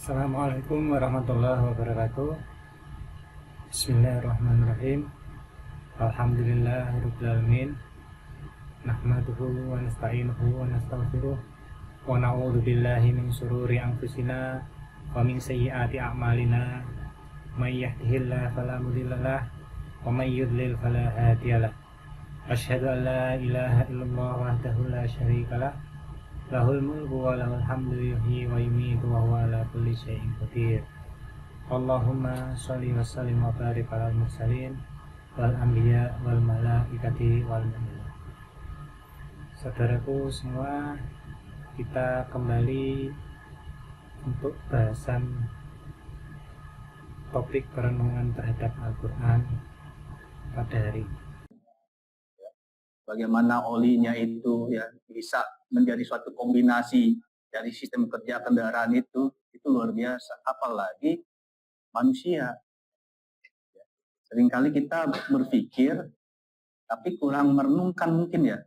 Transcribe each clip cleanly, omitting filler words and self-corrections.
Assalamualaikum warahmatullahi wabarakatuh. Bismillahirrahmanirrahim. Alhamdulillahirabbil alamin. Nahmaduhu wa nasta'inuhu wa nastaghfiruh wa na'udzu billahi min shururi anfusina wa min sayyiati a'malina. May yahdihillahu fala mudhillalah wa may yudlil fala hadiyalah. Asyhadu an la ilaha illallah wahdahu la syarikalah. Lahul mulku wa lahul hamdu yuhyi wa yumiitu wa huwa ala kulli syai'in qadir. Allahumma sholli wa sallim wa barik alal mursalin wal anbiya wal malaikati wal mu'minin. Saudaraku semua, kita kembali untuk bahasan topik perenungan terhadap Al-Quran pada hari ini. Bagaimana olinya itu ya bisa menjadi suatu kombinasi dari sistem kerja kendaraan itu luar biasa. Apalagi manusia. Seringkali kita berpikir tapi kurang merenungkan mungkin ya.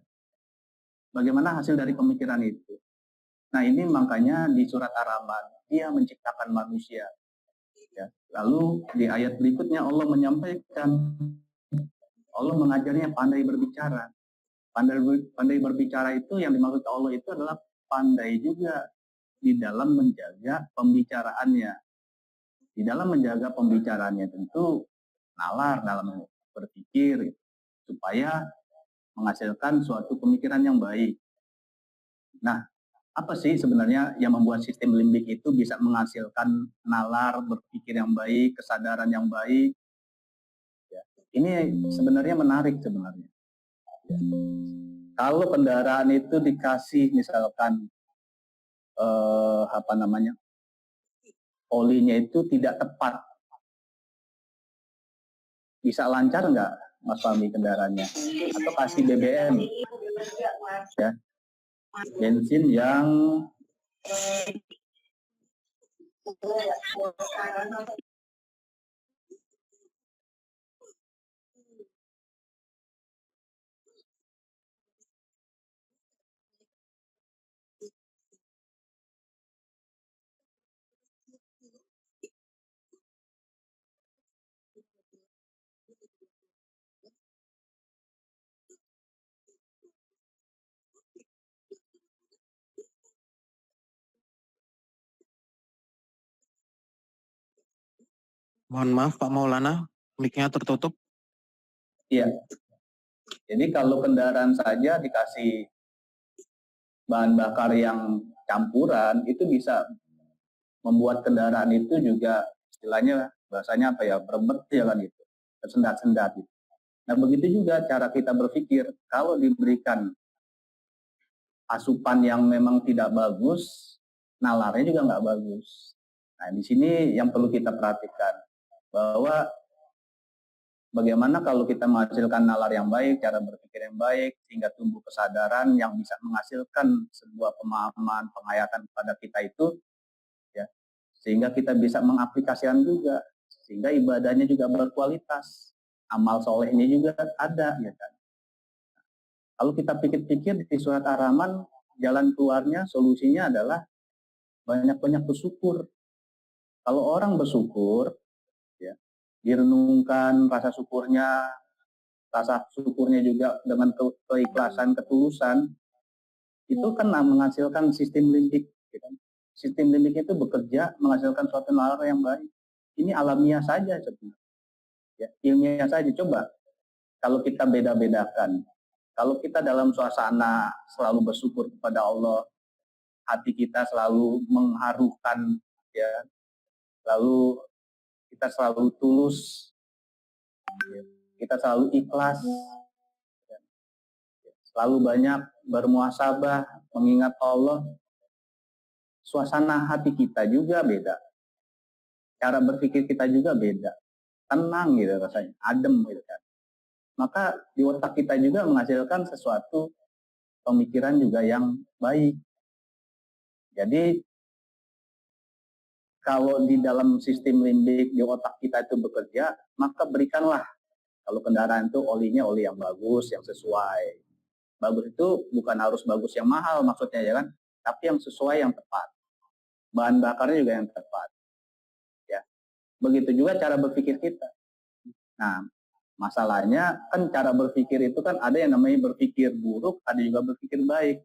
Bagaimana hasil dari pemikiran itu. Nah ini makanya di surat Ar-Rahman dia menciptakan manusia. Ya. Lalu di ayat berikutnya Allah menyampaikan, Allah mengajarnya pandai berbicara. Pandai berbicara itu yang dimaksud Allah itu adalah pandai juga di dalam menjaga pembicaraannya. Di dalam menjaga pembicaraannya tentu nalar dalam berpikir supaya menghasilkan suatu pemikiran yang baik. Nah, apa sih sebenarnya yang membuat sistem limbik itu bisa menghasilkan nalar, berpikir yang baik, kesadaran yang baik? Ya, ini sebenarnya menarik sebenarnya. Ya. Kalau kendaraan itu dikasih misalkan olinya itu tidak tepat, bisa lancar nggak Mas Fahmi kendaraannya? Atau kasih BBM, ya, bensin yang Mohon maaf Pak Maulana, mic-nya tertutup. Iya. Jadi kalau kendaraan saja dikasih bahan bakar yang campuran, itu bisa membuat kendaraan itu juga istilahnya bahasanya apa ya, berebet ya kan gitu, tersendat-sendat gitu. Nah begitu juga cara kita berpikir, kalau diberikan asupan yang memang tidak bagus, nalarnya juga nggak bagus. Nah di sini yang perlu kita perhatikan, bahwa bagaimana kalau kita menghasilkan nalar yang baik, cara berpikir yang baik, sehingga tumbuh kesadaran yang bisa menghasilkan sebuah pemahaman, penghayatan pada kita itu, ya, sehingga kita bisa mengaplikasikan juga, sehingga ibadahnya juga berkualitas, amal solehnya juga ada, ya kan. Kalau kita pikir-pikir di surat Ar-Rahman, jalan keluarnya, solusinya adalah banyak-banyak bersyukur. Kalau orang bersyukur, ya, direnungkan rasa syukurnya juga dengan keikhlasan, ketulusan, itu kan menghasilkan sistem limbik. Ya kan? Sistem limbik itu bekerja menghasilkan suatu nalar yang baik. Ini alamiah saja sebenarnya. Ya, ilmiah saja. Coba kalau kita beda-bedakan, kalau kita dalam suasana selalu bersyukur kepada Allah, hati kita selalu mengharukan, ya, lalu kita selalu tulus, kita selalu ikhlas, selalu banyak bermuhasabah, mengingat Allah, suasana hati kita juga beda, cara berpikir kita juga beda, tenang gitu rasanya, adem gitu kan. Maka di otak kita juga menghasilkan sesuatu pemikiran juga yang baik. Jadi kalau di dalam sistem limbik di otak kita itu bekerja, maka berikanlah, kalau kendaraan itu olinya oli yang bagus, yang sesuai. Bagus itu bukan harus bagus yang mahal maksudnya ya kan, tapi yang sesuai, yang tepat. Bahan bakarnya juga yang tepat. Begitu juga cara berpikir kita. Nah, masalahnya kan cara berpikir itu kan ada yang namanya berpikir buruk, ada juga berpikir baik.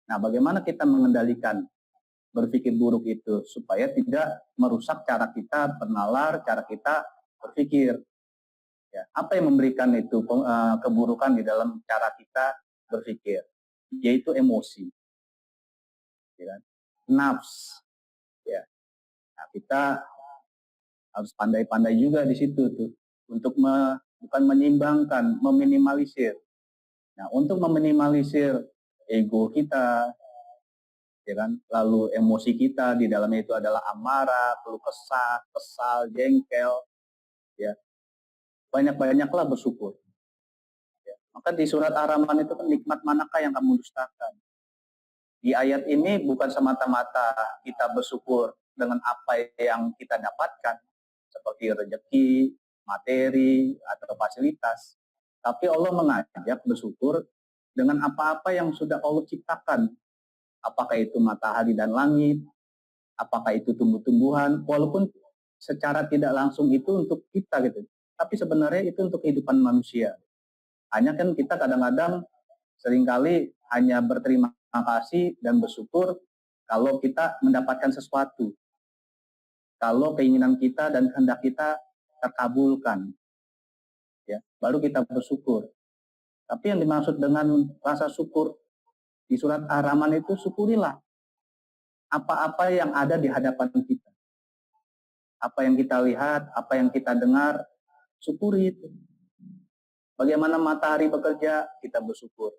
Nah, bagaimana kita mengendalikan berpikir buruk itu supaya tidak merusak cara kita bernalar, cara kita berpikir. Ya, apa yang memberikan itu keburukan di dalam cara kita berpikir? Yaitu emosi, ya kan? Nafs. Ya. Nah, kita harus pandai-pandai juga di situ tuh untuk bukan menyimbangkan, meminimalisir. Nah, untuk meminimalisir ego kita, ya kan, lalu emosi kita di dalamnya itu adalah amarah, keluh kesah, kesal, jengkel, ya banyak-banyaklah bersyukur. Ya. Maka di surat Ar-Rahman itu kan nikmat manakah yang kamu dustakan? Di ayat ini bukan semata-mata kita bersyukur dengan apa yang kita dapatkan, seperti rezeki, materi, atau fasilitas. Tapi Allah mengajak bersyukur dengan apa-apa yang sudah Allah ciptakan. Apakah itu matahari dan langit, apakah itu tumbuh-tumbuhan, walaupun secara tidak langsung itu untuk kita gitu. Tapi sebenarnya itu untuk kehidupan manusia. Hanya kan kita kadang-kadang seringkali hanya berterima kasih dan bersyukur kalau kita mendapatkan sesuatu. Kalau keinginan kita dan kehendak kita terkabulkan, ya, baru kita bersyukur. Tapi yang dimaksud dengan rasa syukur di surat Ar-Rahman itu, syukurilah apa-apa yang ada di hadapan kita. Apa yang kita lihat, apa yang kita dengar, syukuri itu. Bagaimana matahari bekerja, kita bersyukur.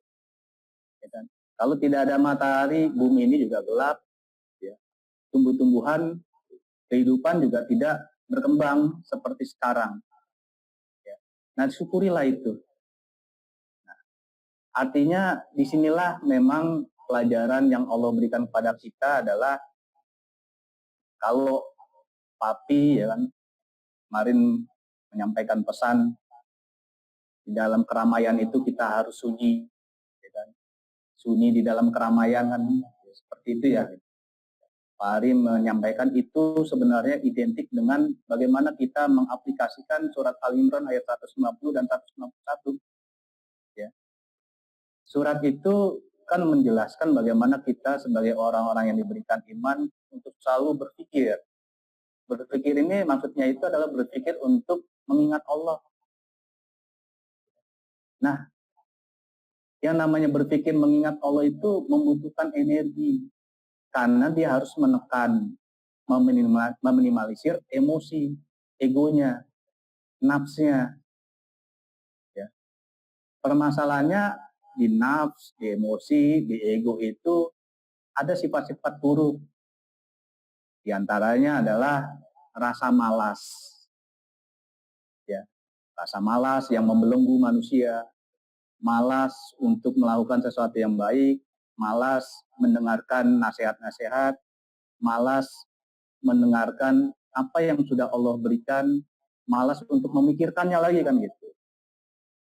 Ya kan? Kalau tidak ada matahari, bumi ini juga gelap. Ya. Tumbuh-tumbuhan, kehidupan juga tidak berkembang seperti sekarang. Ya. Nah, syukurilah itu. Nah, artinya disinilah memang pelajaran yang Allah berikan kepada kita adalah kalau Papi ya kan kemarin menyampaikan pesan di dalam keramaian itu kita harus sunyi, ya kan? Sunyi di dalam keramaian kan ya, seperti itu ya. Pak Ari menyampaikan itu sebenarnya identik dengan bagaimana kita mengaplikasikan surat Al-Imran ayat 150 dan 151. Ya. Surat itu kan menjelaskan bagaimana kita sebagai orang-orang yang diberikan iman untuk selalu berpikir. Berpikir ini maksudnya itu adalah berpikir untuk mengingat Allah. Nah, yang namanya berpikir mengingat Allah itu membutuhkan energi. Karena dia harus menekan, meminimalisir emosi, egonya, nafsnya. Ya. Permasalahannya di nafs, di emosi, di ego itu ada sifat-sifat buruk. Di antaranya adalah rasa malas. Ya. Rasa malas yang membelenggu manusia, malas untuk melakukan sesuatu yang baik, malas mendengarkan nasihat-nasihat, malas mendengarkan apa yang sudah Allah berikan, malas untuk memikirkannya lagi kan gitu.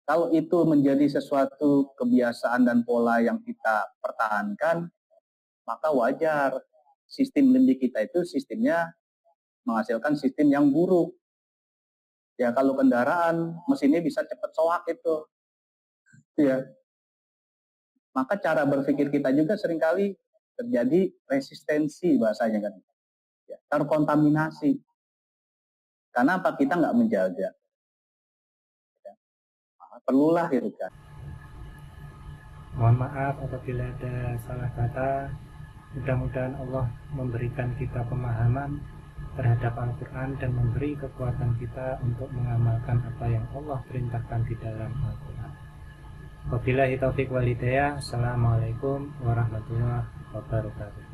Kalau itu menjadi sesuatu kebiasaan dan pola yang kita pertahankan, maka wajar sistem limbik kita itu sistemnya menghasilkan sistem yang buruk. Ya kalau kendaraan mesinnya bisa cepat soak itu. Ya. Maka cara berpikir kita juga seringkali terjadi resistensi bahasanya kan. Ya, terkontaminasi. Karena apa? Kita nggak menjaga. Ya. Perlulah gitu kan. Mohon maaf apabila ada salah kata. Mudah-mudahan Allah memberikan kita pemahaman terhadap Al-Quran dan memberi kekuatan kita untuk mengamalkan apa yang Allah perintahkan di dalam Al-Quran. Wabillahi taufiq wal hidayah. Assalamualaikum warahmatullahi wabarakatuh.